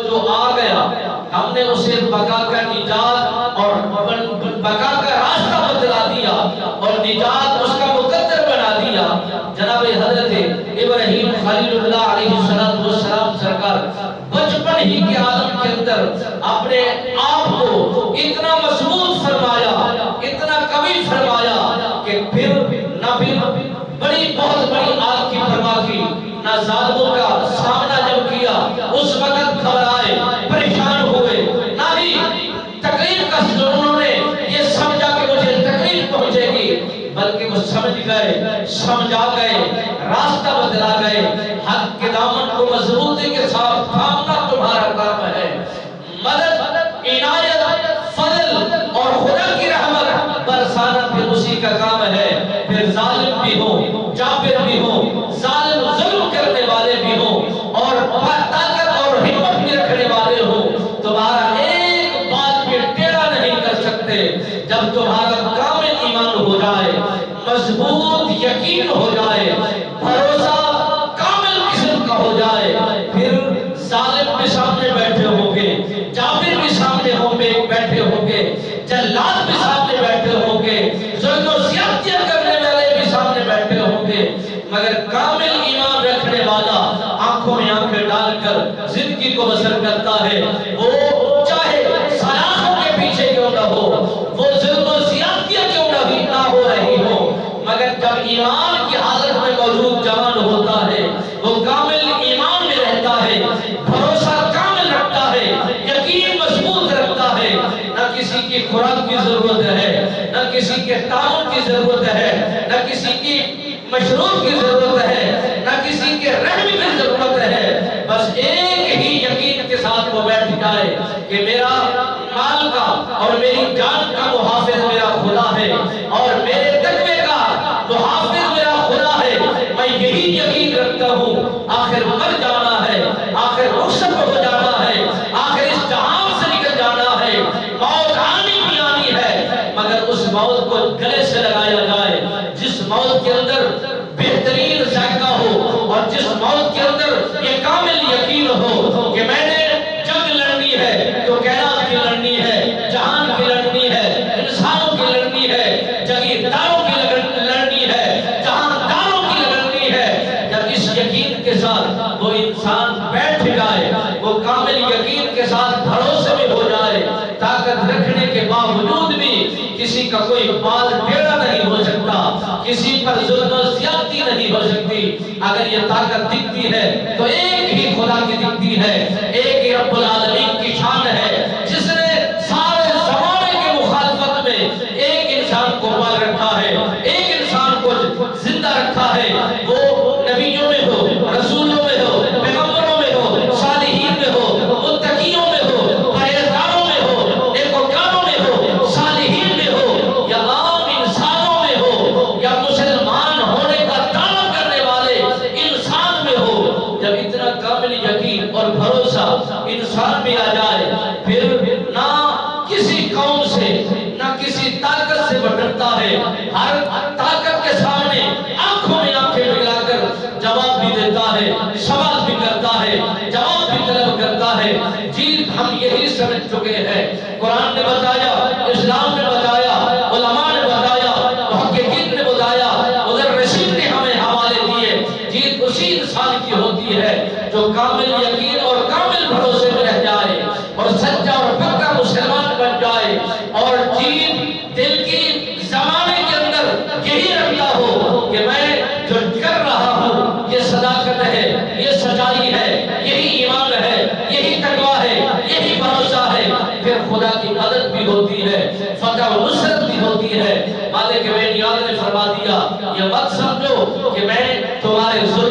جو آ گیا ہم نے اسے بقا کا نجات اور بقا کا راستہ بتلا دیا اور نجات اس کا مقدر بنا دیا۔ جناب حضرت ابراہیم خلیل اللہ علیہ السلام سرکار بچپن ہی کے عالم کے اندر اپنے آپ کو اتنا مضبوط فرمایا، اتنا قوی فرمایا کہ پھر بہت بڑی آگ کی پرواہ کی نہ، ظالموں کا سامنا جب کیا اس وقت گھبرائے، پریشان ہوئے، نہ ہی تکلیف کا انہوں نے یہ سمجھا کہ مجھے تکلیف پہنچے گی، بلکہ وہ سمجھ گئے، سمجھا گئے، راستہ بتلا گئے، حق کے دامن کو مضبوطی کے ساتھ تھامنا تمہارا کام ہے۔ مدد، عنایت، فضل اور خدا کی رحمت برسانا پھر اسی کا کام ہے۔ پھر ظالم بھی ہو، جابر بھی ہو، ظالم ظلم کرنے والے بھی ہو اور طاقت اور ہمت بھی رکھنے والے ہو، تمہارا ایک بات بھی ٹیڑھا نہیں کر سکتے۔ جب تمہارا کامل ایمان ہو جائے، مضبوط یقین ہو جائے، بھروسہ کامل قسم کا ہو جائے، پھر ظالم بھی سامنے بیٹھے ہوں گے، جابر بھی سامنے بیٹھے ہوں گے، جلاد بھی سامنے بیٹھے ہوں گے، ظلم و زیادتیاں کرنے والے بھی سامنے بیٹھے ہوں گے، مگر کامل ایمان رکھنے والا آنکھوں میں آنکھیں ڈال کر زندگی کو بسر کرتا ہے، وہ چاہے سلاخوں کے پیچھے کیوں نہ ہو، وہ ظلم و زیادتیاں کیوں نہ ہو رہی ہو، مگر جب ایمان کی حالت میں موجود جوان ہوتا ہے، وہ کامل ایمان میں رہتا ہے، بھروسہ کامل رکھتا ہے، یقین مضبوط رکھتا ہے، نہ کسی کی خوراک کی ضرورت ہے، نہ کسی کے تعاون کی ضرورت ہے، نہ کسی کی مشروب کی ضرورت ہے، نہ کسی کے رحم کی ضرورت ہے، بس ایک ہی یقین کے ساتھ وہ بیٹھ جائے کہ میرا مال کا اور میری جان کا محافظ میرا خدا ہے اور میرے تقوی کا محافظ میرا خدا ہے۔ میں یہی یقین رکھتا ہوں، آخر مر جانا ہے، آخر رخصت ہو جانا ہے، آخر اس جہان سے نکل جانا ہے، موت آنی بھی آنی ہے، مگر اس موت کو گلے سے لگایا جائے جس موت کے اندر بہترین ذائقہ ہو اور جس موت کے اندر یہ کامل یقین ہو کہ میں نے جنگ لڑنی ہے تو کائنات کی لڑنی ہے، جہان کی لڑنی ہے، انسانوں کی لڑنی ہے، جگیرداروں کی لڑنی ہے، جہانداروں کی لڑنی ہے۔ جب اس یقین کے ساتھ وہ انسان بیٹھ جائے، وہ کامل یقین کے ساتھ بھروسے میں ہو جائے، طاقت رکھنے کے باوجود بھی کسی کا کوئی بال ٹیڑھا نہیں ہو سکتا، کسی پر ظلم و زیادتی نہیں ہو سکتی۔ اگر یہ طاقت دکھتی ہے تو ایک ہی خدا کی دکھتی ہے، ایک ہی رب العالمین کی شان ہے جس نے سارے زمانے کے مخالفت میں ایک انسان کو پال رکھا ہے، ایک انسان کو زندہ رکھا ہے، وہ نبیوں میں ہو، رسولوں میں ہو، پیغمبروں میں ہو، صالحین میں ہو، متقیوں میں ہو، پرہیزگاروں میں ہو، نیکوکاروں میں ہو، صالحین میں ہو، یا عام انسانوں میں ہو، یا مسلمان ہونے کا دعویٰ کرنے والے انسان میں ہو۔ جب اتنا کامل یقین اور بھروسہ انسان میں آ جائے، پھر نہ کسی قوم سے نہ کسی طاقت سے بھٹکتا ہے، ہر طاقت کے سامنے آنکھوں میں آنکھیں ملا کر جواب بھی دیتا ہے، سوال بھی کرتا ہے، جواب بھی طلب کرتا ہے۔ جیت ہم یہی سمجھ چکے ہیں، قرآن نے بتایا، اسلام نے بتایا، علماء نے بتایا، محققین نے بتایا، مدرسین نے ہمیں حوالے دیے، جیت اسی انسان کی ہوتی ہے جو کامل یقین اور کامل بھروسے میں رہ جائے اور سچا اور پکا مسلمان بن جائے، اور جیت دل کی زمانے کے اندر یہی رکھتا ہو کہ میں جو کر رہا ہوں یہ صداقت ہے، یہ سچائی ہے، یہی ایمان ہے، یہی تقویٰ ہے، یہی بھروسہ ہے، پھر خدا کی مدد بھی ہوتی ہے، فتح و نصرت بھی ہوتی ہے۔ مالک بے نیاز نے فرما دیا، یہ مت سمجھو کہ میں تمہارے ظلم